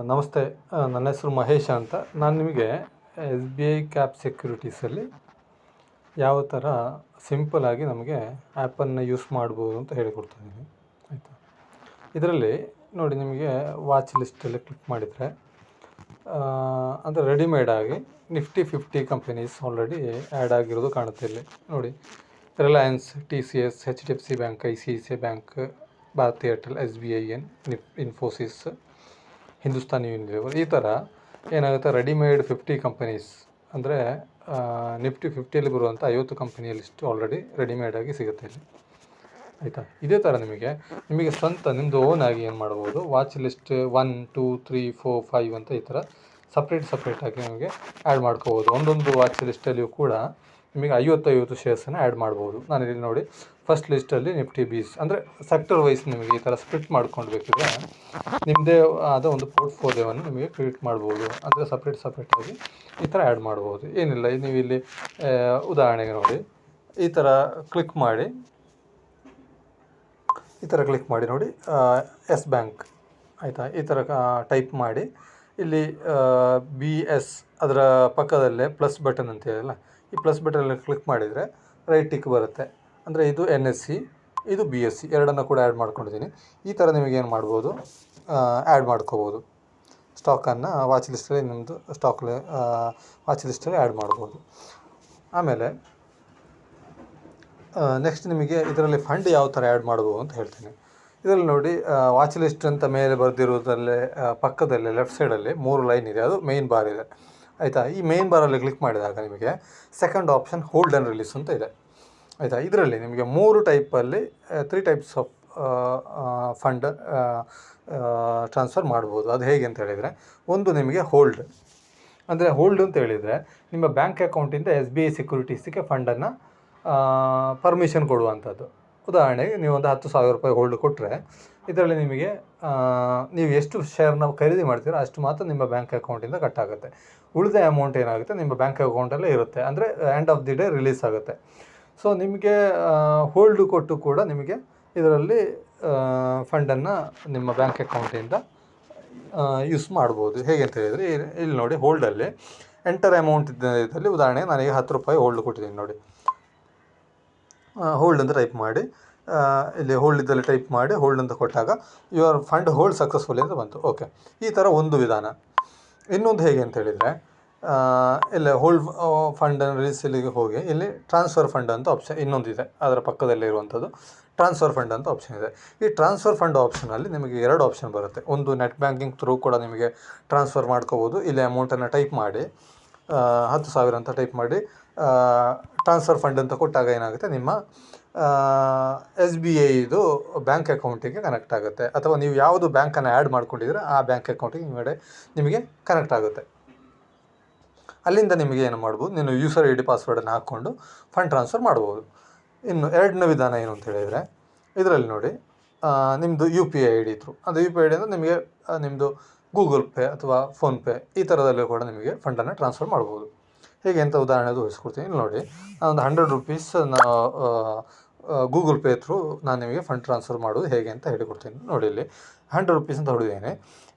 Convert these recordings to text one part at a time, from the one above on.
ನಮಸ್ತೆ. ನನ್ನ ಹೆಸರು ಮಹೇಶ ಅಂತ. ನಾನು ನಿಮಗೆ ಎಸ್ ಬಿ ಐ ಕ್ಯಾಪ್ ಸೆಕ್ಯೂರಿಟೀಸಲ್ಲಿ ಯಾವ ಥರ ಸಿಂಪಲಾಗಿ ನಮಗೆ ಆ್ಯಪನ್ನು ಯೂಸ್ ಮಾಡ್ಬೋದು ಅಂತ ಹೇಳಿಕೊಡ್ತಾಯಿದ್ದೀನಿ, ಆಯಿತಾ. ಇದರಲ್ಲಿ ನೋಡಿ, ನಿಮಗೆ ವಾಚ್ ಲಿಸ್ಟಲ್ಲಿ ಕ್ಲಿಕ್ ಮಾಡಿದರೆ ಅಂದರೆ ರೆಡಿಮೇಡಾಗಿ ನಿಫ್ಟಿ 50 ಕಂಪನೀಸ್ ಆಲ್ರೆಡಿ ಆ್ಯಡ್ ಆಗಿರೋದು ಕಾಣುತ್ತೆ. ಇಲ್ಲಿ ನೋಡಿ, Reliance, T C S, H D F C bank, I C I C I bank, Bharti Airtel, S B I N, Infosys, Hindustan Unilever, ಈ ಥರ ಏನಾಗುತ್ತೆ, ರೆಡಿಮೇಡ್ 50 ಕಂಪನೀಸ್ ಅಂದರೆ ನಿಫ್ಟಿ 50ಯಲ್ಲಿ ಬರುವಂಥ 50 ಕಂಪನಿಯ ಲಿಸ್ಟ್ ಆಲ್ರೆಡಿ ರೆಡಿಮೇಡಾಗಿ ಸಿಗುತ್ತೆ ಇಲ್ಲಿ, ಆಯಿತಾ. ಇದೇ ಥರ ನಿಮಗೆ ಸ್ವಂತ ನಿಮ್ಮದು ಓನ್ ಆಗಿ ಏನು ಮಾಡ್ಬೋದು, ವಾಚ್ ಲಿಸ್ಟ್ 1, 2, 3, 4, 5 ಅಂತ ಈ ಥರ ಸಪ್ರೇಟಾಗಿ ನಿಮಗೆ ಆ್ಯಡ್ ಮಾಡ್ಕೋಬೋದು. ಒಂದೊಂದು ವಾಚ್ ಲಿಸ್ಟಲ್ಲಿಯೂ ಕೂಡ ನಿಮಗೆ 50 ಶೇರ್ಸನ್ನು ಆ್ಯಡ್ ಮಾಡ್ಬೋದು. ನಾನು ಇಲ್ಲಿ ನೋಡಿ, ಫಸ್ಟ್ ಲಿಸ್ಟಲ್ಲಿ ನಿಫ್ಟಿ ಬೀಸ್ ಅಂದರೆ ಸೆಕ್ಟರ್ ವೈಸ್ ನಿಮಗೆ ಈ ಥರ ಸ್ಪ್ಲಿಟ್ ಮಾಡ್ಕೊಂಡು ಬೇಕಿದ್ರೆ ನಿಮ್ಮದೇ ಆದ ಒಂದು ಪೋರ್ಟ್ಫೋಲಿಯೋವನ್ನು ನಿಮಗೆ ಕ್ರಿಯೇಟ್ ಮಾಡ್ಬೋದು. ಅಂದರೆ ಸಪ್ರೇಟಾಗಿ ಈ ಥರ ಆ್ಯಡ್ ಮಾಡ್ಬೋದು. ಏನಿಲ್ಲ, ನೀವು ಇಲ್ಲಿ ಉದಾಹರಣೆಗೆ ನೋಡಿ, ಈ ಥರ ಕ್ಲಿಕ್ ಮಾಡಿ ನೋಡಿ, ಎಸ್ ಬ್ಯಾಂಕ್, ಆಯಿತಾ. ಈ ಥರ ಟೈಪ್ ಮಾಡಿ ಇಲ್ಲಿ ಬಿ ಎಸ್ ಅದರ ಪಕ್ಕದಲ್ಲೇ ಪ್ಲಸ್ ಬಟನ್ ಅಂತ ಇದೆಯಲ್ಲ, ಈ ಪ್ಲಸ್ ಬಟನಲ್ಲಿ ಕ್ಲಿಕ್ ಮಾಡಿದರೆ ರೈಟ್ ಟಿಕ್ ಬರುತ್ತೆ. ಅಂದರೆ ಇದು ಎನ್ ಎಸ್ ಸಿ, ಇದು ಬಿ ಎಸ್ ಸಿ, ಎರಡನ್ನು ಕೂಡ ಆ್ಯಡ್ ಮಾಡ್ಕೊಂಡಿದ್ದೀನಿ. ಈ ಥರ ನಿಮಗೇನು ಮಾಡ್ಬೋದು, ಆ್ಯಡ್ ಮಾಡ್ಕೋಬೋದು. ಸ್ಟಾಕನ್ನು ವಾಚ್ ಲಿಸ್ಟಲ್ಲಿ ನಿಮ್ಮದು ವಾಚ್ ಲಿಸ್ಟಲ್ಲಿ ಆ್ಯಡ್ ಮಾಡ್ಬೋದು. ಆಮೇಲೆ ನೆಕ್ಸ್ಟ್ ನಿಮಗೆ ಇದರಲ್ಲಿ ಫಂಡ್ ಯಾವ ಥರ ಆ್ಯಡ್ ಮಾಡ್ಬೋದು ಅಂತ ಹೇಳ್ತೀನಿ. ಇದರಲ್ಲಿ ನೋಡಿ, ವಾಚ್ ಲಿಸ್ಟ್ ಅಂತ ಮೇಲೆ ಬರೆದಿರೋದ್ರಲ್ಲೇ ಪಕ್ಕದಲ್ಲೇ ಲೆಫ್ಟ್ ಸೈಡಲ್ಲಿ 3 ಲೈನ್ ಇದೆ, ಅದು ಮೇನ್ ಬಾರ್ ಇದೆ, ಆಯಿತಾ. ಈ ಮೇನ್ ಬಾರಲ್ಲಿ ಕ್ಲಿಕ್ ಮಾಡಿದಾಗ ನಿಮಗೆ second option hold and release ಅಂತ ಇದೆ, ಆಯಿತಾ. ಇದರಲ್ಲಿ ನಿಮಗೆ 3 ಟೈಪಲ್ಲಿ 3 ಟೈಪ್ಸ್ ಆಫ್ ಫಂಡ್ ಟ್ರಾನ್ಸ್ಫರ್ ಮಾಡ್ಬೋದು. ಅದು ಹೇಗೆ ಅಂತ ಹೇಳಿದರೆ, ಒಂದು ನಿಮಗೆ ಹೋಲ್ಡ್ ಅಂತ ಹೇಳಿದರೆ ನಿಮ್ಮ ಬ್ಯಾಂಕ್ ಅಕೌಂಟಿಂದ ಎಸ್ ಬಿ ಐ ಸೆಕ್ಯೂರಿಟೀಸಿಗೆ ಫಂಡನ್ನು ಪರ್ಮಿಷನ್ ಕೊಡುವಂಥದ್ದು. ಉದಾಹರಣೆಗೆ ನೀವು ಒಂದು 10,000 ರೂಪಾಯಿ ಹೋಲ್ಡ್ ಕೊಟ್ಟರೆ, ಇದರಲ್ಲಿ ನಿಮಗೆ ನೀವು ಎಷ್ಟು ಶೇರ್ನ ಖರೀದಿ ಮಾಡ್ತೀರೋ ಅಷ್ಟು ಮಾತ್ರ ನಿಮ್ಮ ಬ್ಯಾಂಕ್ ಅಕೌಂಟಿಂದ ಕಟ್ಟಾಗುತ್ತೆ. ಉಳಿದ ಅಮೌಂಟ್ ಏನಾಗುತ್ತೆ ನಿಮ್ಮ ಬ್ಯಾಂಕ್ ಅಕೌಂಟಲ್ಲೇ ಇರುತ್ತೆ, ಅಂದರೆ end of the day release ಆಗುತ್ತೆ. ಸೊ ನಿಮಗೆ ಹೋಲ್ಡ್ ಕೊಟ್ಟು ಕೂಡ ನಿಮಗೆ ಇದರಲ್ಲಿ ಫಂಡನ್ನು ನಿಮ್ಮ ಬ್ಯಾಂಕ್ ಅಕೌಂಟಿಂದ ಯೂಸ್ ಮಾಡ್ಬೋದು. ಹೇಗೆ ಅಂತ ಹೇಳಿದರೆ, ಇಲ್ಲಿ ನೋಡಿ, ಹೋಲ್ಡಲ್ಲಿ ಎಂಟರ್ ಅಮೌಂಟ್ ಇದರಲ್ಲಿ ಉದಾಹರಣೆಗೆ ನನಗೆ 10 ರೂಪಾಯಿ ಹೋಲ್ಡ್ ಕೊಟ್ಟಿದ್ದೀನಿ ನೋಡಿ. ಹೋಲ್ಡ್ ಅಂತ ಟೈಪ್ ಮಾಡಿ, ಇಲ್ಲಿ ಹೋಲ್ಡ್ ಇದ್ದಲ್ಲಿ ಟೈಪ್ ಮಾಡಿ ಹೋಲ್ಡ್ ಅಂತ ಕೊಟ್ಟಾಗ ಯುವರ್ ಫಂಡ್ ಹೋಲ್ಡ್ ಸಕ್ಸಸ್ಫುಲಿ ಅಂತ ಬಂತು. ಓಕೆ, ಈ ಥರ ಒಂದು ವಿಧಾನ. ಇನ್ನೊಂದು ಹೇಗೆ ಅಂತ ಹೇಳಿದರೆ, ಇಲ್ಲಿ ಹೋಲ್ಡ್ ಫಂಡ್ ರಿಲೀಸಿಗೆ ಹೋಗಿ ಇಲ್ಲಿ ಟ್ರಾನ್ಸ್ಫರ್ ಫಂಡ್ ಅಂತ ಆಪ್ಷನ್ ಇನ್ನೊಂದಿದೆ, ಅದರ ಪಕ್ಕದಲ್ಲೇ ಇರುವಂಥದ್ದು ಟ್ರಾನ್ಸ್ಫರ್ ಫಂಡ್ ಅಂತ ಆಪ್ಷನ್ ಇದೆ. ಈ ಟ್ರಾನ್ಸ್ಫರ್ ಫಂಡ್ ಆಪ್ಷನಲ್ಲಿ ನಿಮಗೆ 2 ಆಪ್ಷನ್ ಬರುತ್ತೆ. ಒಂದು ನೆಟ್ ಬ್ಯಾಂಕಿಂಗ್ ಥ್ರೂ ಕೂಡ ನಿಮಗೆ ಟ್ರಾನ್ಸ್ಫರ್ ಮಾಡ್ಕೋಬೋದು. ಇಲ್ಲಿ ಅಮೌಂಟನ್ನು ಟೈಪ್ ಮಾಡಿ 10,000 ಅಂತ ಟೈಪ್ ಮಾಡಿ ಟ್ರಾನ್ಸ್ಫರ್ ಫಂಡ್ ಅಂತ ಕೊಟ್ಟಾಗ ಏನಾಗುತ್ತೆ, ನಿಮ್ಮ ಎಸ್ ಬಿ ಐದು ಬ್ಯಾಂಕ್ ಅಕೌಂಟಿಗೆ ಕನೆಕ್ಟ್ ಆಗುತ್ತೆ. ಅಥವಾ ನೀವು ಯಾವುದು ಬ್ಯಾಂಕನ್ನು ಆ್ಯಡ್ ಮಾಡ್ಕೊಂಡಿದ್ರೆ ಆ ಬ್ಯಾಂಕ್ ಅಕೌಂಟಿಗೆ ನಿಮಗೆ ಕನೆಕ್ಟ್ ಆಗುತ್ತೆ. ಅಲ್ಲಿಂದ ನಿಮಗೆ ಏನು ಮಾಡ್ಬೋದು, ನೀನು ಯೂಸರ್ ಐ ಡಿ ಪಾಸ್ವರ್ಡನ್ನು ಹಾಕ್ಕೊಂಡು ಫಂಡ್ ಟ್ರಾನ್ಸ್ಫರ್ ಮಾಡ್ಬೋದು. ಇನ್ನು ಎರಡನೇ ವಿಧಾನ ಏನು ಅಂತ ಹೇಳಿದರೆ, ಇದರಲ್ಲಿ ನೋಡಿ, ನಿಮ್ಮದು U P I I D through, ಅದು ಯು ಪಿ ಐ ಡಿ ಅಂದರೆ ನಿಮಗೆ ನಿಮ್ಮದು ಗೂಗಲ್ ಪೇ ಅಥವಾ ಫೋನ್ಪೇ ಈ ಥರದಲ್ಲೂ ಕೂಡ ನಿಮಗೆ ಫಂಡನ್ನು ಟ್ರಾನ್ಸ್ಫರ್ ಮಾಡ್ಬೋದು. ಹೇಗೆ ಅಂತ ಉದಾಹರಣೆ ತೋರಿಸ್ಕೊಡ್ತೀನಿ. ಇಲ್ಲಿ ನೋಡಿ, ನಾನೊಂದು 100 ರೂಪೀಸ್ ಗೂಗಲ್ ಪೇ ಥ್ರೂ ನಾನು ನಿಮಗೆ ಫಂಡ್ ಟ್ರಾನ್ಸ್ಫರ್ ಮಾಡೋದು ಹೇಗೆ ಅಂತ ಹೇಳಿಕೊಡ್ತೀನಿ. ನೋಡಿ, ಇಲ್ಲಿ 100 ರೂಪೀಸ್ ಅಂತ ಹೊಡೆದಿದ್ದೇನೆ.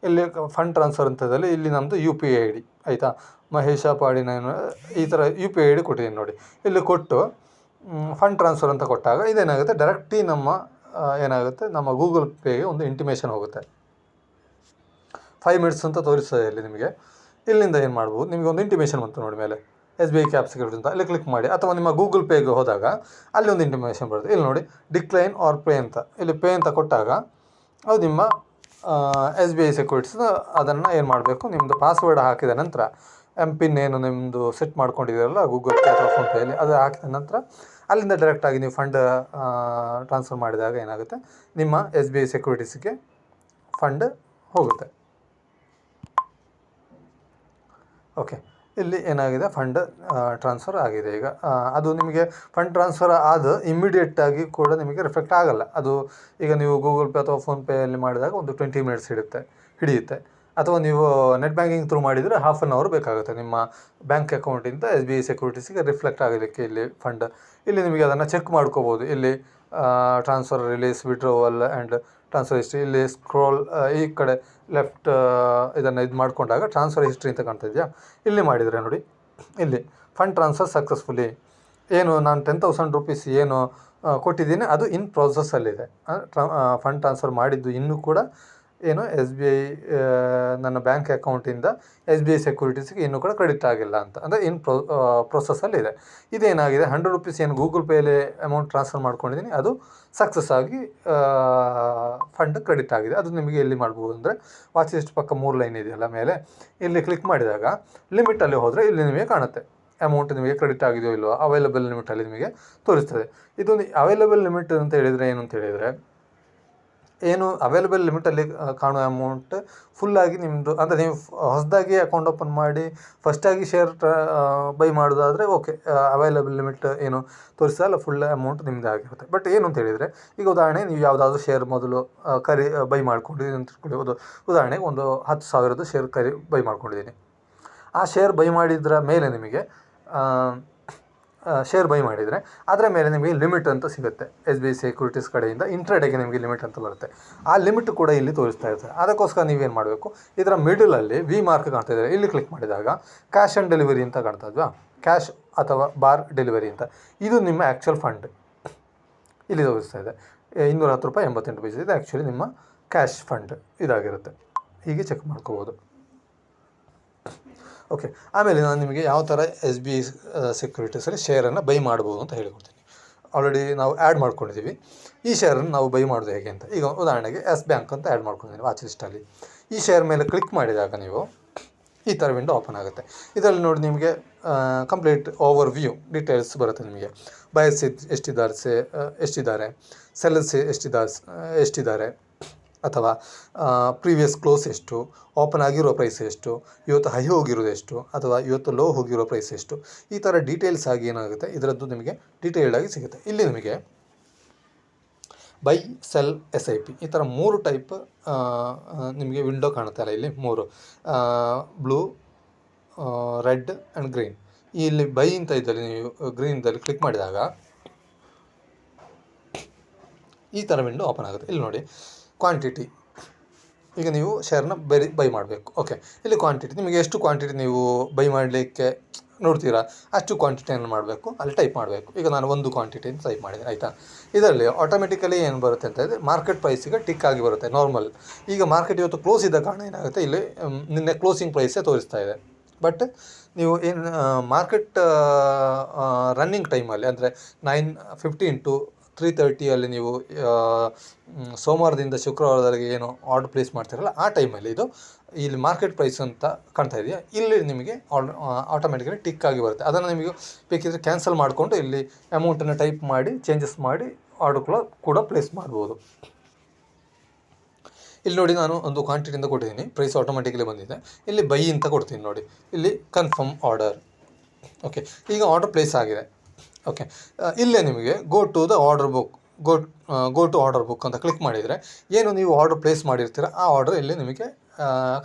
ಇಲ್ಲಿ ಫಂಡ್ ಟ್ರಾನ್ಸ್ಫರ್ ಅಂತದಲ್ಲಿ ಇಲ್ಲಿ ನಮ್ಮದು U P I I D, ಆಯಿತಾ. ಮಹೇಶ ಪಾಡಿನ ಈ ಥರ U P I I D ಕೊಟ್ಟಿದ್ದೀನಿ ನೋಡಿ. ಇಲ್ಲಿ ಕೊಟ್ಟು ಫಂಡ್ ಟ್ರಾನ್ಸ್ಫರ್ ಅಂತ ಕೊಟ್ಟಾಗ ಇದೇನಾಗುತ್ತೆ, ಡೈರೆಕ್ಟಾಗಿ ನಮ್ಮ ಗೂಗಲ್ ಪೇಗೆ ಒಂದು ಇಂಟಿಮೇಷನ್ ಹೋಗುತ್ತೆ. 5 ಮಿನಿಟ್ಸ್ ಅಂತ ತೋರಿಸ್ತದೆ ಇಲ್ಲಿ ನಿಮಗೆ. ಇಲ್ಲಿಂದ ಏನು ಮಾಡ್ಬೋದು, ನಿಮಗೆ ಒಂದು ಇಂಟಿಮೇಷನ್ ಬಂತು ನೋಡಿ ಮೇಲೆ, S B I cap security ಅಂತ, ಅಲ್ಲಿ ಕ್ಲಿಕ್ ಮಾಡಿ. ಅಥವಾ ನಿಮ್ಮ ಗೂಗಲ್ ಪೇಗೆ ಹೋದಾಗ ಅಲ್ಲಿ ಒಂದು ಇಂಟಿಮೇಷನ್ ಬರುತ್ತೆ. ಇಲ್ಲಿ ನೋಡಿ, ಡಿಕ್ಲೈನ್ ಆರ್ ಪೇ ಅಂತ, ಇಲ್ಲಿ ಪೇ ಅಂತ ಕೊಟ್ಟಾಗ ಅದು ನಿಮ್ಮ ಎಸ್ ಬಿ ಐ ಸೆಕ್ಯೂರಿಟೀಸ್ ಅದನ್ನು ಏನು ಮಾಡಬೇಕು, ನಿಮ್ಮದು ಪಾಸ್ವರ್ಡ್ ಹಾಕಿದ ನಂತರ ಪಿನ್ ಏನು ನಿಮ್ಮದು ಸೆಟ್ ಮಾಡ್ಕೊಂಡಿದ್ದೀರಲ್ಲ ಗೂಗಲ್ ಪೇ ಅಥವಾ ಫೋನ್ಪೇಯಲ್ಲಿ, ಅದು ಹಾಕಿದ ನಂತರ ಅಲ್ಲಿಂದ ಡೈರೆಕ್ಟಾಗಿ ನೀವು ಫಂಡ್ ಟ್ರಾನ್ಸ್ಫರ್ ಮಾಡಿದಾಗ ಏನಾಗುತ್ತೆ, ನಿಮ್ಮ ಎಸ್ ಬಿ ಐ ಸೆಕ್ಯೂರಿಟೀಸ್ಗೆ ಫಂಡ್ ಹೋಗುತ್ತೆ. ಓಕೆ, ಇಲ್ಲಿ ಏನಾಗಿದೆ, ಫಂಡ್ ಟ್ರಾನ್ಸ್ಫರ್ ಆಗಿದೆ. ಈಗ ಅದು ನಿಮಗೆ ಫಂಡ್ ಟ್ರಾನ್ಸ್ಫರ್ ಇಮ್ಮಿಡಿಯೇಟಾಗಿ ಕೂಡ ನಿಮಗೆ ರಿಫ್ಲೆಕ್ಟ್ ಆಗೋಲ್ಲ. ಅದು ಈಗ ನೀವು ಗೂಗಲ್ ಪೇ ಅಥವಾ ಫೋನ್ಪೇಯಲ್ಲಿ ಮಾಡಿದಾಗ ಒಂದು 20 ಮಿನಿಟ್ಸ್ ಹಿಡಿಯುತ್ತೆ. ಅಥವಾ ನೀವು ನೆಟ್ ಬ್ಯಾಂಕಿಂಗ್ ಥ್ರೂ ಮಾಡಿದರೆ 1/2 ಅವರ್ ಬೇಕಾಗುತ್ತೆ ನಿಮ್ಮ ಬ್ಯಾಂಕ್ ಅಕೌಂಟಿಂದ ಎಸ್ ಬಿ ಐ ಸೆಕ್ಯೂರಿಟೀಸಿಗೆ ರಿಫ್ಲೆಕ್ಟ್ ಆಗೋದಕ್ಕೆ ಇಲ್ಲಿ ಫಂಡ್. ಇಲ್ಲಿ ನಿಮಗೆ ಅದನ್ನು ಚೆಕ್ ಮಾಡ್ಕೋಬೋದು. ಇಲ್ಲಿ transfer, release, withdrawal and transfer history ಇಲ್ಲಿ ಸ್ಕ್ರೋಲ್ ಈ ಕಡೆ ಲೆಫ್ಟ್ ಇದನ್ನು ಇದು ಮಾಡಿಕೊಂಡಾಗ ಟ್ರಾನ್ಸ್ಫರ್ ಹಿಸ್ಟ್ರಿ ಅಂತ ಕಾಣ್ತಾ ಇದೆಯಾ, ಇಲ್ಲಿ ಮಾಡಿದರೆ ನೋಡಿ, ಇಲ್ಲಿ ಫಂಡ್ ಟ್ರಾನ್ಸ್ಫರ್ ಸಕ್ಸಸ್ಫುಲಿ, ಏನು ನಾನು 10,000 ರೂಪೀಸ್ ಏನು ಕೊಟ್ಟಿದ್ದೀನಿ ಅದು ಇನ್ ಪ್ರೋಸೆಸ್ಸಲ್ಲಿದೆ. ಫಂಡ್ ಟ್ರಾನ್ಸ್ಫರ್ ಮಾಡಿದ್ದು ಇನ್ನೂ ಕೂಡ ಏನು SBI ನನ್ನ ಬ್ಯಾಂಕ್ ಅಕೌಂಟಿಂದ SBI ಸೆಕ್ಯೂರಿಟೀಸ್ಗೆ ಇನ್ನೂ ಕೂಡ ಕ್ರೆಡಿಟ್ ಆಗಿಲ್ಲ ಅಂತ, ಅಂದರೆ ಪ್ರೊಸೆಸ್ಸಲ್ಲಿದೆ. ಇದೇನಾಗಿದೆ, 100 ರೂಪೀಸ್ ಏನು ಗೂಗಲ್ ಪೇಲಿ ಅಮೌಂಟ್ ಟ್ರಾನ್ಸ್ಫರ್ ಮಾಡ್ಕೊಂಡಿದ್ದೀನಿ ಅದು ಸಕ್ಸಸ್ ಆಗಿ ಫಂಡ್ ಕ್ರೆಡಿಟ್ ಆಗಿದೆ. ಅದು ನಿಮಗೆ ಎಲ್ಲಿ ಮಾಡ್ಬೋದು ಅಂದರೆ ವಾಚ್ ಲಿಸ್ಟ್ ಪಕ್ಕ 3 ಲೈನ್ ಇದೆಯಲ್ಲ ಮೇಲೆ, ಇಲ್ಲಿ ಕ್ಲಿಕ್ ಮಾಡಿದಾಗ ಲಿಮಿಟಲ್ಲಿ ಹೋದರೆ ಇಲ್ಲಿ ನಿಮಗೆ ಕಾಣುತ್ತೆ ಅಮೌಂಟ್ ನಿಮಗೆ ಕ್ರೆಡಿಟ್ ಆಗಿದೆಯೋ ಇಲ್ಲೋ, ಅವೈಲಬಲ್ ಲಿಮಿಟಲ್ಲಿ ನಿಮಗೆ ತೋರಿಸ್ತದೆ. ಇದು ಅವೈಲಬಲ್ ಲಿಮಿಟ್ ಅಂತ ಹೇಳಿದರೆ ಏನು ಅಂತ ಹೇಳಿದರೆ, ಏನು ಅವೈಲಬಲ್ ಲಿಮಿಟಲ್ಲಿ ಕಾಣುವ ಅಮೌಂಟ್ ಫುಲ್ಲಾಗಿ ನಿಮ್ಮದು, ಅಂದರೆ ನೀವು ಹೊಸದಾಗಿ ಅಕೌಂಟ್ ಓಪನ್ ಮಾಡಿ ಫಸ್ಟಾಗಿ ಶೇರ್ ಬೈ ಮಾಡೋದಾದರೆ ಓಕೆ, ಅವೈಲಬಲ್ ಲಿಮಿಟ್ ಏನು ತೋರಿಸಲ್ಲ, ಫುಲ್ ಅಮೌಂಟ್ ನಿಮ್ಮದೇ ಆಗಿರುತ್ತೆ. ಬಟ್ ಏನು ಅಂತ ಹೇಳಿದರೆ, ಈಗ ಉದಾಹರಣೆ ನೀವು ಯಾವುದಾದ್ರೂ ಶೇರ್ ಮೊದಲು ಬೈ ಮಾಡ್ಕೊಂಡಿದ್ದೀನಿ ಅಂತ ತಿಳ್ಕೊಳ್ಳಿ. ಉದಾಹರಣೆಗೆ ಒಂದು 10,000 ಶೇರ್ ಬೈ ಮಾಡ್ಕೊಂಡಿದ್ದೀನಿ. ಆ ಶೇರ್ ಬೈ ಮಾಡಿದ್ರ ಮೇಲೆ ನಿಮಗೆ ಶೇರ್ ಬೈ ಮಾಡಿದರೆ ಅದರ ಮೇಲೆ ನಿಮಗೆ ಲಿಮಿಟ್ ಅಂತ ಸಿಗುತ್ತೆ. SBI ಸೆಕ್ಯೂರಿಟೀಸ್ ಕಡೆಯಿಂದ ಇಂಟ್ರಾಡೇಗೆ ನಿಮಗೆ ಲಿಮಿಟ್ ಅಂತ ಬರುತ್ತೆ. ಆ ಲಿಮಿಟ್ ಕೂಡ ಇಲ್ಲಿ ತೋರಿಸ್ತಾ ಇರ್ತಾರೆ. ಅದಕ್ಕೋಸ್ಕರ ನೀವೇನು ಮಾಡಬೇಕು, ಇದರ ಮಿಡಲಲ್ಲಿ ವಿ ಮಾರ್ಕ್ ಕಾಣ್ತಾ ಇದ್ದಾರೆ, ಇಲ್ಲಿ ಕ್ಲಿಕ್ ಮಾಡಿದಾಗ ಕ್ಯಾಶ್ ಆನ್ ಡೆಲಿವರಿ ಅಂತ ಕಾಣ್ತಾ ಇದ್ವಾ, ಕ್ಯಾಶ್ ಅಥವಾ ಬಾರ್ ಡೆಲಿವರಿ ಅಂತ, ಇದು ನಿಮ್ಮ ಆ್ಯಕ್ಚುಯಲ್ ಫಂಡ್ ಇಲ್ಲಿ ತೋರಿಸ್ತಾ ಇದೆ. 210 ರೂಪಾಯಿ 88 ಪೈಸೆ, ಇದು ಆ್ಯಕ್ಚುಲಿ ನಿಮ್ಮ ಕ್ಯಾಶ್ ಫಂಡ್ ಇದಾಗಿರುತ್ತೆ. ಹೀಗೆ ಚೆಕ್ ಮಾಡ್ಕೋಬೋದು. ಓಕೆ, ಆಮೇಲೆ ನಾನು ನಿಮಗೆ ಯಾವ ಥರ SBI ಸೆಕ್ಯೂರಿಟೀಸಲ್ಲಿ ಶೇರನ್ನು ಬೈ ಮಾಡ್ಬೋದು ಅಂತ ಹೇಳಿಕೊಡ್ತೀನಿ. ಆಲ್ರೆಡಿ ನಾವು ಆ್ಯಡ್ ಮಾಡ್ಕೊಂಡಿದ್ದೀವಿ. ಈ ಶೇರನ್ನು ನಾವು ಬೈ ಮಾಡೋದು ಹೇಗೆ ಅಂತ, ಈಗ ಉದಾಹರಣೆಗೆ ಎಸ್ ಬ್ಯಾಂಕ್ ಅಂತ ಆ್ಯಡ್ ಮಾಡ್ಕೊಂಡಿದ್ದೀನಿ ವಾಚ್ ಲಿಸ್ಟಲ್ಲಿ. ಈ ಶೇರ್ ಮೇಲೆ ಕ್ಲಿಕ್ ಮಾಡಿದಾಗ ನೀವು ಈ ಥರ ವಿಂಡೋ ಓಪನ್ ಆಗುತ್ತೆ. ಇದರಲ್ಲಿ ನೋಡಿ ನಿಮಗೆ ಕಂಪ್ಲೀಟ್ ಓವರ್ ವ್ಯೂ ಡೀಟೇಲ್ಸ್ ಬರುತ್ತೆ. ನಿಮಗೆ ಬಯರ್ಸ್ ಎಷ್ಟಿದ್ದಾರೆ, ಸೆಲ್ಲರ್ಸ್ ಎಷ್ಟಿದ್ದಾರೆ, ಅಥವಾ ಪ್ರೀವಿಯಸ್ ಕ್ಲೋಸ್ ಎಷ್ಟು, ಓಪನ್ ಆಗಿರೋ ಪ್ರೈಸ್ ಎಷ್ಟು, ಇವತ್ತು ಹೈ ಹೋಗಿರೋದು ಎಷ್ಟು, ಅಥವಾ ಇವತ್ತು ಲೋ ಹೋಗಿರೋ ಪ್ರೈಸ್ ಎಷ್ಟು, ಈ ಥರ ಡೀಟೇಲ್ಸ್ ಆಗಿ ಏನಾಗುತ್ತೆ ಇದರದ್ದು ನಿಮಗೆ ಡೀಟೇಲ್ಡಾಗಿ ಸಿಗುತ್ತೆ. ಇಲ್ಲಿ ನಿಮಗೆ ಬೈ, ಸೆಲ್, SIP ಈ ಥರ 3 ಟೈಪ್ ನಿಮಗೆ ವಿಂಡೋ ಕಾಣುತ್ತೆ ಅಲ್ಲ, ಇಲ್ಲಿ 3 ಬ್ಲೂ, ರೆಡ್ ಆ್ಯಂಡ್ ಗ್ರೀನ್. ಇಲ್ಲಿ ಬೈ ಅಂತ ಇದ್ದಲ್ಲಿ ನೀವು ಗ್ರೀನ್ದಲ್ಲಿ ಕ್ಲಿಕ್ ಮಾಡಿದಾಗ ಈ ಥರ ವಿಂಡೋ ಓಪನ್ ಆಗುತ್ತೆ. ಇಲ್ಲಿ ನೋಡಿ ಕ್ವಾಂಟಿಟಿ, ಈಗ ನೀವು ಶೇರ್ನ ಬೈ ಮಾಡಬೇಕು. ಓಕೆ, ಇಲ್ಲಿ ಕ್ವಾಂಟಿಟಿ, ನಿಮಗೆ ಎಷ್ಟು ಕ್ವಾಂಟಿಟಿ ನೀವು ಬೈ ಮಾಡಲಿಕ್ಕೆ ನೋಡ್ತೀರಾ ಅಷ್ಟು ಕ್ವಾಂಟಿಟಿಯನ್ನು ಮಾಡಬೇಕು, ಅಲ್ಲಿ ಟೈಪ್ ಮಾಡಬೇಕು. ಈಗ ನಾನು 1 ಕ್ವಾಂಟಿಟಿ ಅಂತ ಟೈಪ್ ಮಾಡಿದೆ, ಆಯಿತಾ. ಇದರಲ್ಲಿ ಆಟೋಮೆಟಿಕಲಿ ಏನು ಬರುತ್ತೆ ಅಂತ ಹೇಳಿದ್ರೆ ಮಾರ್ಕೆಟ್ ಪ್ರೈಸಿಗೆ ಟಿಕ್ ಆಗಿ ಬರುತ್ತೆ ನಾರ್ಮಲ್. ಈಗ ಮಾರ್ಕೆಟ್ ಇವತ್ತು ಕ್ಲೋಸ್ ಇದ್ದ ಕಾರಣ ಏನಾಗುತ್ತೆ, ಇಲ್ಲಿ ನಿನ್ನೆ ಕ್ಲೋಸಿಂಗ್ ಪ್ರೈಸೇ ತೋರಿಸ್ತಾ ಇದೆ. ಬಟ್ ನೀವು ಏನು ಮಾರ್ಕೆಟ್ ರನ್ನಿಂಗ್ ಟೈಮಲ್ಲಿ ಅಂದರೆ 9:15 to 3:30 ನೀವು ಸೋಮವಾರದಿಂದ ಶುಕ್ರವಾರದವರೆಗೆ ಏನು ಆರ್ಡರ್ ಪ್ಲೇಸ್ ಮಾಡ್ತೀರಲ್ಲ ಆ ಟೈಮಲ್ಲಿ ಇದು ಇಲ್ಲಿ ಮಾರ್ಕೆಟ್ ಪ್ರೈಸ್ ಅಂತ ಕಾಣ್ತಾ ಇದೆಯಾ, ಇಲ್ಲಿ ನಿಮಗೆ ಆಟೋಮೆಟಿಕಲಿ ಟಿಕ್ ಆಗಿ ಬರುತ್ತೆ. ಅದನ್ನು ನಿಮಗೆ ಬೇಕಿದ್ರೆ ಕ್ಯಾನ್ಸಲ್ ಮಾಡಿಕೊಂಡು ಇಲ್ಲಿ ಅಮೌಂಟನ್ನು ಟೈಪ್ ಮಾಡಿ ಚೇಂಜಸ್ ಮಾಡಿ ಆರ್ಡರ್ ಕೂಡ ಪ್ಲೇಸ್ ಮಾಡ್ಬೋದು. ಇಲ್ಲಿ ನೋಡಿ ನಾನು ಒಂದು ಕ್ವಾಂಟಿಟಿಯಿಂದ ಕೊಟ್ಟಿದ್ದೀನಿ, ಪ್ರೈಸ್ ಆಟೋಮೆಟಿಕಲಿ ಬಂದಿದೆ. ಇಲ್ಲಿ ಬೈ ಅಂತ ಕೊಡ್ತೀನಿ ನೋಡಿ, ಇಲ್ಲಿ ಕನ್ಫರ್ಮ್ ಆರ್ಡರ್. ಓಕೆ, ಈಗ ಆರ್ಡರ್ ಪ್ಲೇಸ್ ಆಗಿದೆ. ಓಕೆ, ಇಲ್ಲೇ ನಿಮಗೆ go to the order book, go to order book ಅಂತ ಕ್ಲಿಕ್ ಮಾಡಿದರೆ ಏನು ನೀವು ಆರ್ಡರ್ ಪ್ಲೇಸ್ ಮಾಡಿರ್ತೀರ ಆ ಆರ್ಡರ್ ಇಲ್ಲಿ ನಿಮಗೆ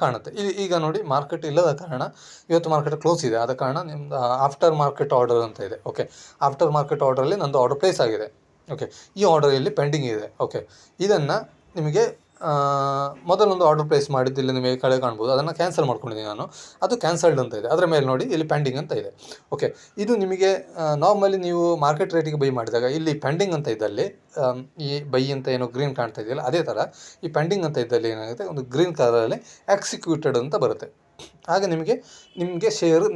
ಕಾಣುತ್ತೆ. ಈಗ ನೋಡಿ ಮಾರ್ಕೆಟ್ ಇಲ್ಲದ ಕಾರಣ ಇವತ್ತು ಮಾರ್ಕೆಟ್ ಕ್ಲೋಸ್ ಇದೆ, ಆದ ಕಾರಣ ನಿಮ್ಮದು ಆಫ್ಟರ್ ಮಾರ್ಕೆಟ್ ಆರ್ಡರ್ ಅಂತ ಇದೆ. ಓಕೆ, ಆಫ್ಟರ್ ಮಾರ್ಕೆಟ್ ಆರ್ಡರಲ್ಲಿ ನಂದು ಆರ್ಡರ್ ಪ್ಲೇಸ್ ಆಗಿದೆ. ಓಕೆ, ಈ ಆರ್ಡರ್ ಇಲ್ಲಿ ಪೆಂಡಿಂಗ್ ಇದೆ. ಓಕೆ, ಇದನ್ನು ನಿಮಗೆ ಮೊದಲೊಂದು ಆರ್ಡರ್ ಪ್ಲೇಸ್ ಮಾಡಿದ್ದು ಇಲ್ಲಿ ನಿಮಗೆ ಕಡೆ ಕಾಣ್ಬೋದು, ಅದನ್ನು ಕ್ಯಾನ್ಸಲ್ ಮಾಡ್ಕೊಂಡಿದ್ದೀನಿ ನಾನು, ಅದು ಕ್ಯಾನ್ಸಲ್ಡ್ ಅಂತ ಇದೆ. ಅದರ ಮೇಲೆ ನೋಡಿ ಇಲ್ಲಿ ಪೆಂಡಿಂಗ್ ಅಂತ ಇದೆ. ಓಕೆ, ಇದು ನಿಮಗೆ ನಾರ್ಮಲಿ ನೀವು ಮಾರ್ಕೆಟ್ ರೇಟಿಗೆ ಬೈ ಮಾಡಿದಾಗ ಇಲ್ಲಿ ಪೆಂಡಿಂಗ್ ಅಂತ ಇದ್ದಲ್ಲಿ ಈ ಬೈ ಅಂತ ಏನೋ ಗ್ರೀನ್ ಕಾಣ್ತಾ ಇದೆಯಲ್ಲ ಅದೇ ಥರ ಈ ಪೆಂಡಿಂಗ್ ಅಂತ ಇದ್ದಲ್ಲಿ ಏನಾಗುತ್ತೆ, ಒಂದು ಗ್ರೀನ್ ಕಲರಲ್ಲಿ ಎಕ್ಸಿಕ್ಯೂಟೆಡ್ ಅಂತ ಬರುತ್ತೆ. ಆಗ ನಿಮಗೆ ಶೇರು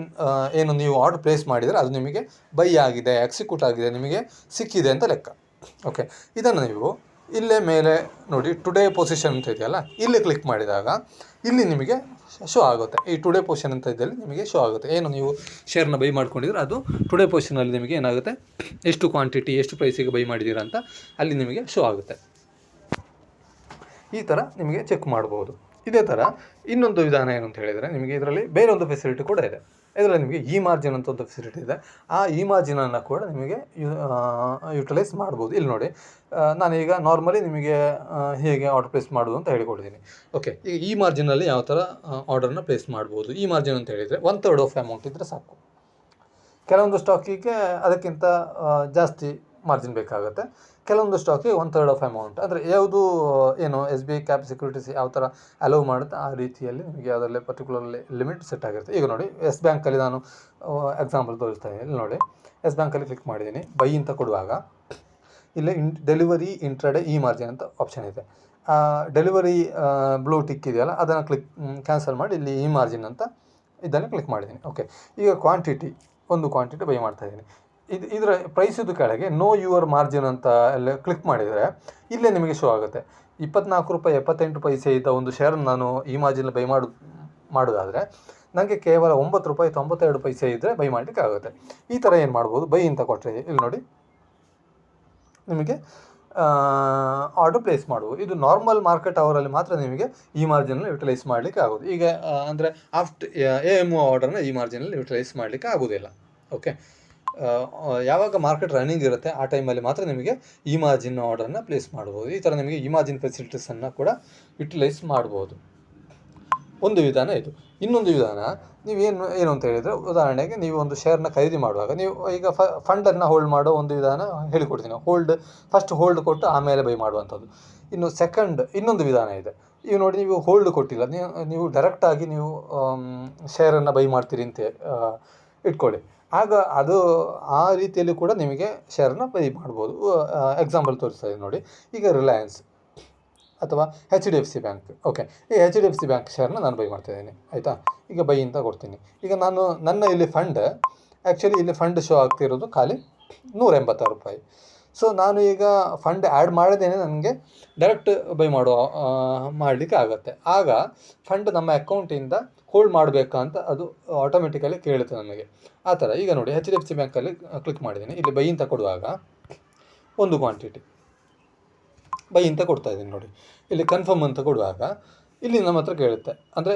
ಏನು ನೀವು ಆರ್ಡರ್ ಪ್ಲೇಸ್ ಮಾಡಿದರೆ ಅದು ನಿಮಗೆ ಬೈ ಆಗಿದೆ, ಎಕ್ಸಿಕ್ಯೂಟ್ ಆಗಿದೆ, ನಿಮಗೆ ಸಿಕ್ಕಿದೆ ಅಂತ ಲೆಕ್ಕ. ಓಕೆ, ಇದನ್ನು ನೀವು ಇಲ್ಲೇ ಮೇಲೆ ನೋಡಿ ಟುಡೇ ಪೊಸಿಷನ್ ಅಂತ ಇದೆಯಲ್ಲ, ಇಲ್ಲಿ ಕ್ಲಿಕ್ ಮಾಡಿದಾಗ ಇಲ್ಲಿ ನಿಮಗೆ ಶೋ ಆಗುತ್ತೆ. ಈ ಟುಡೇ ಪೊಸಿಷನ್ ಅಂತ ಇದ್ದಲ್ಲಿ ನಿಮಗೆ ಶೋ ಆಗುತ್ತೆ, ಏನು ನೀವು ಶೇರ್ನ ಬೈ ಮಾಡ್ಕೊಂಡಿದ್ರೆ ಅದು ಟುಡೇ ಪೊಸಿಷನಲ್ಲಿ ನಿಮಗೆ ಏನಾಗುತ್ತೆ, ಎಷ್ಟು ಕ್ವಾಂಟಿಟಿ ಎಷ್ಟು ಪ್ರೈಸಿಗೆ ಬೈ ಮಾಡಿದ್ದೀರಾ ಅಂತ ಅಲ್ಲಿ ನಿಮಗೆ ಶೋ ಆಗುತ್ತೆ. ಈ ಥರ ನಿಮಗೆ ಚೆಕ್ ಮಾಡ್ಬೋದು. ಇದೇ ಥರ ಇನ್ನೊಂದು ವಿಧಾನ ಏನು ಅಂತ ಹೇಳಿದರೆ, ನಿಮಗೆ ಇದರಲ್ಲಿ ಬೇರೆ ಒಂದು ಫೆಸಿಲಿಟಿ ಕೂಡ ಇದೆ. ಇದರಲ್ಲಿ ನಿಮಗೆ ಇ ಮಾರ್ಜಿನ್ ಅಂತ ಒಂದು ಫೆಸಿಲಿಟಿ ಇದೆ. ಆ ಇ ಮಾರ್ಜಿನನ್ನು ಕೂಡ ನಿಮಗೆ ಯುಟಿಲೈಸ್ ಮಾಡ್ಬೋದು. ಇಲ್ಲಿ ನೋಡಿ ನಾನೀಗ ನಾರ್ಮಲಿ ನಿಮಗೆ ಹೇಗೆ ಆರ್ಡರ್ ಪ್ಲೇಸ್ ಮಾಡೋದು ಅಂತ ಹೇಳಿಕೊಡ್ತೀನಿ. ಓಕೆ, ಈಗ ಈ ಮಾರ್ಜಿನಲ್ಲಿ ಯಾವ ಥರ ಆರ್ಡರ್ನ ಪ್ಲೇಸ್ ಮಾಡ್ಬೋದು. ಈ ಮಾರ್ಜಿನ್ ಅಂತ ಹೇಳಿದರೆ 1/3 ಆಫ್ ಅಮೌಂಟ್ ಇದ್ದರೆ ಸಾಕು. ಕೆಲವೊಂದು ಸ್ಟಾಕಿಗೆ ಅದಕ್ಕಿಂತ ಜಾಸ್ತಿ ಮಾರ್ಜಿನ್ ಬೇಕಾಗುತ್ತೆ, ಕೆಲವೊಂದು ಸ್ಟಾಕಿಗೆ 1/3 ಆಫ್ ಅಮೌಂಟ್, ಅಂದರೆ ಯಾವುದು ಏನು S B I cap securities ಯಾವ ಥರ ಅಲೋವ್ ಮಾಡುತ್ತೆ ಆ ರೀತಿಯಲ್ಲಿ ನಿಮಗೆ ಯಾವುದರಲ್ಲಿ ಪರ್ಟಿಕ್ಯುಲರ್ಲಿ ಲಿಮಿಟ್ ಸೆಟ್ ಆಗಿರುತ್ತೆ. ಈಗ ನೋಡಿ ಎಸ್ ಬ್ಯಾಂಕಲ್ಲಿ ನಾನು ಎಕ್ಸಾಂಪಲ್ ತೋರಿಸ್ತಾ ಇದ್ದೀನಿ. ಇಲ್ಲಿ ನೋಡಿ ಎಸ್ ಬ್ಯಾಂಕಲ್ಲಿ ಕ್ಲಿಕ್ ಮಾಡಿದ್ದೀನಿ. ಬೈ ಅಂತ ಕೊಡುವಾಗ ಇಲ್ಲಿ ಡೆಲಿವರಿ ಇಂಟ್ರಾಡೇ ಇ ಮಾರ್ಜಿನ್ ಅಂತ ಆಪ್ಷನ್ ಇದೆ. ಡೆಲಿವರಿ ಬ್ಲೂ ಟಿಕ್ ಇದೆಯಲ್ಲ ಅದನ್ನು ಕ್ಯಾನ್ಸಲ್ ಮಾಡಿ ಇಲ್ಲಿ ಇ ಮಾರ್ಜಿನ್ ಅಂತ ಇದನ್ನು ಕ್ಲಿಕ್ ಮಾಡಿದ್ದೀನಿ. ಓಕೆ, ಈಗ ಒಂದು ಕ್ವಾಂಟಿಟಿ ಬೈ ಮಾಡ್ತಾಯಿದ್ದೀನಿ. ಇದರ ಪ್ರೈಸಿದು ಕೆಳಗೆ ನೋ ಯುವರ್ ಮಾರ್ಜಿನ್ ಅಂತ ಎಲ್ಲ ಕ್ಲಿಕ್ ಮಾಡಿದರೆ ಇಲ್ಲೇ ನಿಮಗೆ ಶೋ ಆಗುತ್ತೆ. 24 ರೂಪಾಯಿ 78 ಪೈಸೆ ಇದ್ದ ಒಂದು ಶೇರನ್ನು ನಾನು ಈ ಮಾರ್ಜಿನಲ್ಲಿ ಬೈ ಮಾಡೋದಾದರೆ ನನಗೆ ಕೇವಲ 9 ರೂಪಾಯಿ 92 ಪೈಸೆ ಇದ್ದರೆ ಬೈ ಮಾಡಲಿಕ್ಕೆ ಆಗುತ್ತೆ. ಈ ಥರ ಏನು ಮಾಡ್ಬೋದು, ಬೈ ಅಂತ ಕೊಟ್ಟರೆ ಇಲ್ಲಿ ನೋಡಿ ನಿಮಗೆ ಆರ್ಡರ್ ಪ್ಲೇಸ್ ಮಾಡ್ಬೋದು. ಇದು ನಾರ್ಮಲ್ ಮಾರ್ಕೆಟ್ ಅವರಲ್ಲಿ ಮಾತ್ರ ನಿಮಗೆ ಈ ಮಾರ್ಜಿನಲ್ಲಿ ಯುಟಿಲೈಸ್ ಮಾಡಲಿಕ್ಕೆ ಆಗೋದು. ಈಗ ಅಂದರೆ ಆಫ್ಟರ್ AM ಆರ್ಡರ್ನ ಈ ಮಾರ್ಜಿನಲ್ಲಿ ಯುಟಿಲೈಸ್ ಮಾಡಲಿಕ್ಕೆ ಆಗೋದಿಲ್ಲ. ಓಕೆ, ಯಾವಾಗ ಮಾರ್ಕೆಟ್ ರನ್ನಿಂಗ್ ಇರುತ್ತೆ ಆ ಟೈಮಲ್ಲಿ ಮಾತ್ರ ನಿಮಗೆ ಈ ಮಾರ್ಜಿನ್ ಆರ್ಡರ್ನ ಪ್ಲೇಸ್ ಮಾಡ್ಬೋದು. ಈ ಥರ ನಿಮಗೆ ಈ ಮಾರ್ಜಿನ್ ಫೆಸಿಲಿಟೀಸನ್ನು ಕೂಡ ಯುಟಿಲೈಸ್ ಮಾಡ್ಬೋದು. ಒಂದು ವಿಧಾನ ಇದು. ಇನ್ನೊಂದು ವಿಧಾನ ಏನು ಅಂತ ಹೇಳಿದರೆ, ಉದಾಹರಣೆಗೆ ನೀವು ಒಂದು ಶೇರ್ನ ಖರೀದಿ ಮಾಡುವಾಗ ನೀವು ಈಗ ಫಂಡನ್ನು ಹೋಲ್ಡ್ ಮಾಡೋ ಒಂದು ವಿಧಾನ ಹೇಳಿಕೊಡ್ತೀನಿ. ಫಸ್ಟ್ ಹೋಲ್ಡ್ ಕೊಟ್ಟು ಆಮೇಲೆ ಬೈ ಮಾಡುವಂಥದ್ದು. ಇನ್ನೊಂದು ವಿಧಾನ ಇದೆ. ಈಗ ನೋಡಿ, ನೀವು ಹೋಲ್ಡ್ ಕೊಟ್ಟಿಲ್ಲ, ನೀವು ಡೈರೆಕ್ಟಾಗಿ ನೀವು ಶೇರನ್ನು ಬೈ ಮಾಡ್ತೀರಿ ಅಂತ ಇಟ್ಕೊಳ್ಳಿ. ಆಗ ಅದು ಆ ರೀತಿಯಲ್ಲಿ ಕೂಡ ನಿಮಗೆ ಶೇರನ್ನು ಬೈ ಮಾಡ್ಬೋದು. ಎಕ್ಸಾಂಪಲ್ ತೋರಿಸ್ತಾ ಇದೆ ನೋಡಿ. ಈಗ ರಿಲಯನ್ಸ್ ಅಥವಾ HDFC ಬ್ಯಾಂಕ್. ಓಕೆ, ಈ HDFC ಬ್ಯಾಂಕ್ ಶೇರ್ನ ನಾನು ಬೈ ಮಾಡ್ತಾಯಿದ್ದೀನಿ, ಆಯಿತಾ. ಈಗ ಬೈ ಅಂತ ಕೊಡ್ತೀನಿ. ಈಗ ನನ್ನ ಇಲ್ಲಿ ಇಲ್ಲಿ ಫಂಡ್ ಶೋ ಆಗ್ತಿರೋದು ಖಾಲಿ 186 ರೂಪಾಯಿ. ಸೊ ನಾನು ಈಗ ಫಂಡ್ ಆ್ಯಡ್ ಮಾಡದೇನೆ ನನಗೆ ಡೈರೆಕ್ಟ್ ಬೈ ಮಾಡಲಿಕ್ಕೆ ಆಗುತ್ತೆ. ಆಗ ಫಂಡ್ ನಮ್ಮ ಅಕೌಂಟಿಂದ ಹೋಲ್ಡ್ ಮಾಡಬೇಕಾ ಅಂತ ಅದು ಆಟೋಮೆಟಿಕಲಿ ಕೇಳುತ್ತೆ ನಮಗೆ. ಆ ಥರ ಈಗ ನೋಡಿ HDFC ಬ್ಯಾಂಕಲ್ಲಿ ಕ್ಲಿಕ್ ಮಾಡಿದ್ದೀನಿ. ಇಲ್ಲಿ ಬೈ ಅಂತ ಕೊಡುವಾಗ ಒಂದು ಕ್ವಾಂಟಿಟಿ ಬೈ ಅಂತ ಕೊಡ್ತಾ ಇದ್ದೀನಿ ನೋಡಿ. ಇಲ್ಲಿ ಕನ್ಫರ್ಮ್ ಅಂತ ಕೊಡುವಾಗ ಇಲ್ಲಿ ನಮ್ಮ ಹತ್ರ ಕೇಳುತ್ತೆ, ಅಂದರೆ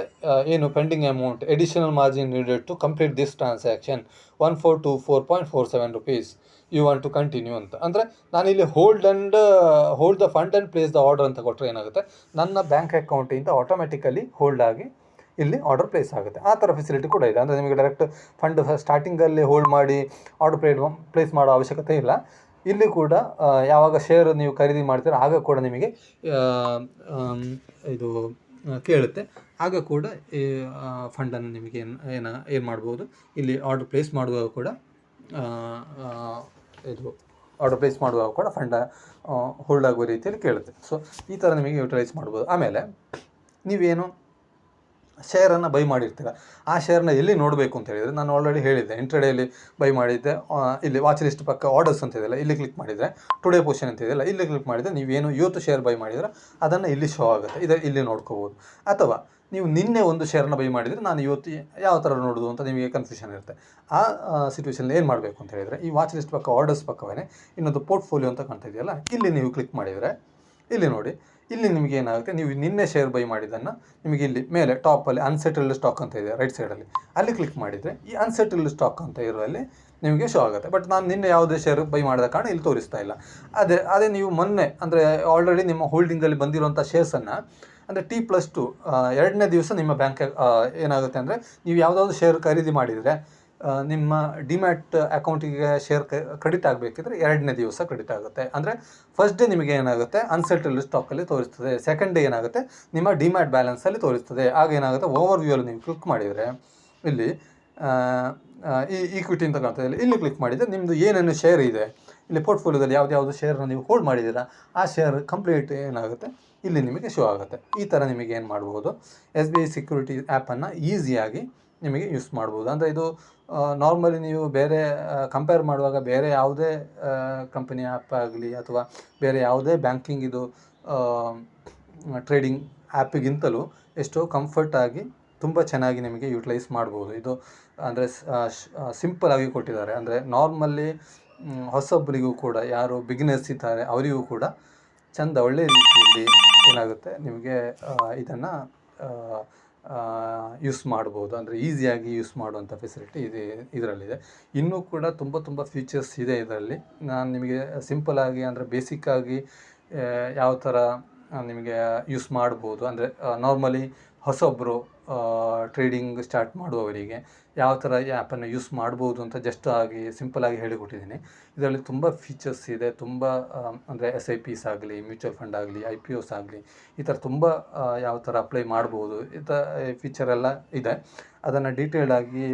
ಏನು pending amount additional margin needed to complete this transaction 1424.47 rupees you want to continue ಅಂತ. ಅಂದರೆ ನಾನಿಲ್ಲಿ hold the fund and place the order ಅಂತ ಕೊಟ್ಟರೆ ಏನಾಗುತ್ತೆ, ನನ್ನ ಬ್ಯಾಂಕ್ ಅಕೌಂಟಿಂದ ಆಟೋಮೆಟಿಕಲಿ ಹೋಲ್ಡ್ ಆಗಿ ಇಲ್ಲಿ ಆರ್ಡರ್ ಪ್ಲೇಸ್ ಆಗುತ್ತೆ. ಆ ಥರ ಫೆಸಿಲಿಟಿ ಕೂಡ ಇದೆ. ಅಂದರೆ ನಿಮಗೆ ಡೈರೆಕ್ಟ್ ಫಂಡ್ ಸ್ಟಾರ್ಟಿಂಗಲ್ಲಿ ಹೋಲ್ಡ್ ಮಾಡಿ ಆರ್ಡರ್ ಪ್ಲೇಸ್ ಮಾಡೋ ಅವಶ್ಯಕತೆ ಇಲ್ಲ. ಇಲ್ಲಿ ಕೂಡ ಯಾವಾಗ ಶೇರ್ ನೀವು ಖರೀದಿ ಮಾಡ್ತೀರ ಆಗ ಕೂಡ ನಿಮಗೆ ಇದು ಕೇಳುತ್ತೆ. ಆಗ ಕೂಡ ಈ ಫಂಡನ್ನು ನಿಮಗೆ ಏನು ಮಾಡ್ಬೋದು, ಇಲ್ಲಿ ಆರ್ಡರ್ ಪ್ಲೇಸ್ ಮಾಡುವಾಗ ಕೂಡ ಫಂಡ ಹೋಲ್ಡ್ ಆಗುವ ರೀತಿಯಲ್ಲಿ ಕೇಳುತ್ತೆ. ಸೊ ಈ ಥರ ನಿಮಗೆ ಯುಟಿಲೈಸ್ ಮಾಡ್ಬೋದು. ಆಮೇಲೆ ನೀವೇನು ಶೇರನ್ನು ಬೈ ಮಾಡಿರ್ತೀರ, ಆ ಶೇರ್ನ ಎಲ್ಲಿ ನೋಡಬೇಕು ಅಂತ ಹೇಳಿದರೆ, ನಾನು ಆಲ್ರೆಡಿ ಹೇಳಿದ್ದೆ ಇಂಟ್ರಾಡೇಯಲ್ಲಿ ಬೈ ಮಾಡಿದ್ದೆ. ಇಲ್ಲಿ ವಾಚ್ ಲಿಸ್ಟ್ ಪಕ್ಕ ಆರ್ಡರ್ಸ್ ಅಂತ ಇದೆಯಲ್ಲ, ಇಲ್ಲಿ ಕ್ಲಿಕ್ ಮಾಡಿದರೆ ಟುಡೇ ಪೊಸಿಷನ್ ಅಂತ ಇದೆಯಲ್ಲ, ಇಲ್ಲಿ ಕ್ಲಿಕ್ ಮಾಡಿದರೆ ನೀವೇನು ಇವತ್ತು ಶೇರ್ ಬೈ ಮಾಡಿದರೆ ಅದನ್ನು ಇಲ್ಲಿ ಶೋ ಆಗುತ್ತೆ. ಇಲ್ಲಿ ನೋಡ್ಕೋಬೋದು. ಅಥವಾ ನೀವು ನಿನ್ನೆ ಒಂದು ಶೇರನ್ನು ಬೈ ಮಾಡಿದರೆ ನಾನು ಇವತ್ತು ಯಾವ ಥರ ನೋಡೋದು ಅಂತ ನಿಮಗೆ ಕನ್ಫ್ಯೂಷನ್ ಇರುತ್ತೆ. ಆ ಸಿಚುವೇಷನಲ್ಲಿ ಏನು ಮಾಡಬೇಕು ಅಂತ ಹೇಳಿದರೆ, ಈ ವಾಚ್ ಲಿಸ್ಟ್ ಪಕ್ಕ ಆರ್ಡರ್ಸ್ ಪಕ್ಕವೇ ಇನ್ನೊಂದು ಪೋರ್ಟ್ಫೋಲಿಯೋ ಅಂತ ಕಾಣ್ತಾ ಇದೆಯಲ್ಲ, ಇಲ್ಲಿ ನೀವು ಕ್ಲಿಕ್ ಮಾಡಿದರೆ ಇಲ್ಲಿ ನೋಡಿ, ಇಲ್ಲಿ ನಿಮಗೆ ಏನಾಗುತ್ತೆ, ನೀವು ನಿನ್ನೆ ಶೇರ್ ಬೈ ಮಾಡಿದ್ದನ್ನು ನಿಮಗೆ ಇಲ್ಲಿ ಮೇಲೆ ಟಾಪಲ್ಲಿ ಅನ್ಸೆಟಲ್ಡ್ ಸ್ಟಾಕ್ ಅಂತ ಇದೆ ರೈಟ್ ಸೈಡಲ್ಲಿ, ಅಲ್ಲಿ ಕ್ಲಿಕ್ ಮಾಡಿದರೆ ಈ ಅನ್ಸೆಟಲ್ಡ್ ಸ್ಟಾಕ್ ಅಂತ ಇರೋಲ್ಲಿ ನಿಮಗೆ ಶೋ ಆಗುತ್ತೆ. ಬಟ್ ನಾನು ನಿನ್ನೆ ಯಾವುದೇ ಶೇರ್ ಬೈ ಮಾಡಿದ ಕಾರಣ ಇಲ್ಲಿ ತೋರಿಸ್ತಾ ಇಲ್ಲ. ಅದೇ ನೀವು ಮೊನ್ನೆ ಅಂದರೆ ಆಲ್ರೆಡಿ ನಿಮ್ಮ ಹೋಲ್ಡಿಂಗಲ್ಲಿ ಬಂದಿರುವಂಥ ಶೇರ್ಸನ್ನು ಅಂದರೆ T+2 ಎರಡನೇ ದಿವಸ ನಿಮ್ಮ ಬ್ಯಾಂಕ್ ಏನಾಗುತ್ತೆ ಅಂದರೆ, ನೀವು ಯಾವುದಾದ್ರು ಶೇರ್ ಖರೀದಿ ಮಾಡಿದರೆ ನಿಮ್ಮ ಡಿಮ್ಯಾಟ್ ಅಕೌಂಟಿಗೆ ಶೇರ್ ಕ್ರೆಡಿಟ್ ಆಗಬೇಕಿದ್ರೆ ಎರಡನೇ ದಿವಸ ಕ್ರೆಡಿಟ್ ಆಗುತ್ತೆ. ಅಂದರೆ ಫಸ್ಟ್ ಡೇ ನಿಮಗೆ ಏನಾಗುತ್ತೆ ಅನ್ಸೆಟಲ್ಡ್ ಸ್ಟಾಕಲ್ಲಿ ತೋರಿಸ್ತದೆ, ಸೆಕೆಂಡ್ ಡೇ ಏನಾಗುತ್ತೆ ನಿಮ್ಮ ಡಿಮ್ಯಾಟ್ ಬ್ಯಾಲೆನ್ಸಲ್ಲಿ ತೋರಿಸ್ತದೆ. ಆಗ ಏನಾಗುತ್ತೆ ಓವರ್ ವ್ಯೂಯಲ್ಲಿ ನೀವು ಕ್ಲಿಕ್ ಮಾಡಿದರೆ ಇಲ್ಲಿ ಈ ಈಕ್ವಿಟಿ ಅಂತ ಕಾಣ್ತದೆ, ಇಲ್ಲಿ ಕ್ಲಿಕ್ ಮಾಡಿದರೆ ನಿಮ್ಮದು ಏನೇನು ಶೇರ್ ಇದೆ, ಇಲ್ಲಿ ಪೋರ್ಟ್ಫೋಲಿಯೋದಲ್ಲಿ ಯಾವುದು ಶೇರ್ನ ನೀವು ಹೋಲ್ಡ್ ಮಾಡಿದ್ದೀರಾ ಆ ಶೇರ್ ಕಂಪ್ಲೀಟ್ ಏನಾಗುತ್ತೆ ಇಲ್ಲಿ ನಿಮಗೆ ಶೋ ಆಗುತ್ತೆ. ಈ ಥರ ನಿಮಗೆ ಏನು ಮಾಡ್ಬೋದು, SBI ಸೆಕ್ಯೂರಿಟಿ ಆ್ಯಪನ್ನು ಈಸಿಯಾಗಿ ನಿಮಗೆ ಯೂಸ್ ಮಾಡ್ಬೋದು. ಅಂದರೆ ಇದು ನಾರ್ಮಲಿ ನೀವು ಬೇರೆ ಕಂಪೇರ್ ಮಾಡುವಾಗ ಬೇರೆ ಯಾವುದೇ ಕಂಪನಿ ಆ್ಯಪ್ ಆಗಲಿ ಅಥವಾ ಬೇರೆ ಯಾವುದೇ ಬ್ಯಾಂಕಿಂಗ್ ಇದು ಟ್ರೇಡಿಂಗ್ ಆ್ಯಪಿಗಿಂತಲೂ ಎಷ್ಟೋ ಕಂಫರ್ಟಾಗಿ ತುಂಬ ಚೆನ್ನಾಗಿ ನಿಮಗೆ ಯುಟಿಲೈಸ್ ಮಾಡ್ಬೋದು. ಇದು ಅಂದರೆ ಸಿಂಪಲಾಗಿ ಕೊಟ್ಟಿದ್ದಾರೆ. ಅಂದರೆ ನಾರ್ಮಲ್ಲಿ ಹೊಸೊಬ್ಬರಿಗೂ ಕೂಡ ಯಾರು ಬಿಗಿನರ್ಸ್ ಇದ್ದಾರೆ ಅವರಿಗೂ ಕೂಡ ಒಳ್ಳೆಯ ರೀತಿಯಲ್ಲಿ ಏನಾಗುತ್ತೆ ನಿಮಗೆ ಇದನ್ನು ಯೂಸ್ ಮಾಡ್ಬೋದು. ಅಂದರೆ ಈಸಿಯಾಗಿ ಯೂಸ್ ಮಾಡುವಂಥ ಫೆಸಿಲಿಟಿ ಇದರಲ್ಲಿದೆ. ಇನ್ನೂ ಕೂಡ ತುಂಬ ಫೀಚರ್ಸ್ ಇದೆ ಇದರಲ್ಲಿ. ನಾನು ನಿಮಗೆ ಸಿಂಪಲಾಗಿ ಅಂದರೆ ಬೇಸಿಕ್ಕಾಗಿ ಯಾವ ಥರ ನಿಮಗೆ ಯೂಸ್ ಮಾಡ್ಬೋದು ಅಂದರೆ ನಾರ್ಮಲಿ ಹೊಸೊಬ್ಬರು ಟ್ರೇಡಿಂಗ್ ಸ್ಟಾರ್ಟ್ ಮಾಡುವವರಿಗೆ ಯಾವ ಥರ ಈ ಆ್ಯಪನ್ನು ಯೂಸ್ ಮಾಡ್ಬೋದು ಅಂತ ಜಸ್ಟ್ ಆಗಿ ಸಿಂಪಲಾಗಿ ಹೇಳಿಕೊಟ್ಟಿದ್ದೀನಿ. ಇದರಲ್ಲಿ ತುಂಬ ಫೀಚರ್ಸ್ ಇದೆ. ತುಂಬ ಅಂದರೆ SIPs ಆಗಲಿ, ಮ್ಯೂಚುವಲ್ ಫಂಡ್ ಆಗಲಿ, IPOs ಆಗಲಿ, ಈ ಥರ ತುಂಬ ಯಾವ ಥರ ಅಪ್ಲೈ ಮಾಡ್ಬೋದು ಈ ಥರ ಫೀಚರೆಲ್ಲ ಇದೆ. ಅದನ್ನು ಡೀಟೇಲಾಗಿ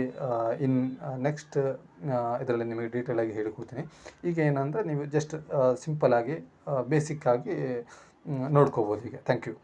ನೆಕ್ಸ್ಟ್ ಇದರಲ್ಲಿ ನಿಮಗೆ ಡೀಟೇಲಾಗಿ ಹೇಳಿಕೊಡ್ತೀನಿ. ಈಗ ಏನಂದರೆ ನೀವು ಜಸ್ಟ್ ಸಿಂಪಲಾಗಿ ಬೇಸಿಕ್ಕಾಗಿ ನೋಡ್ಕೋಬೋದು. ಈಗ ಥ್ಯಾಂಕ್ ಯು.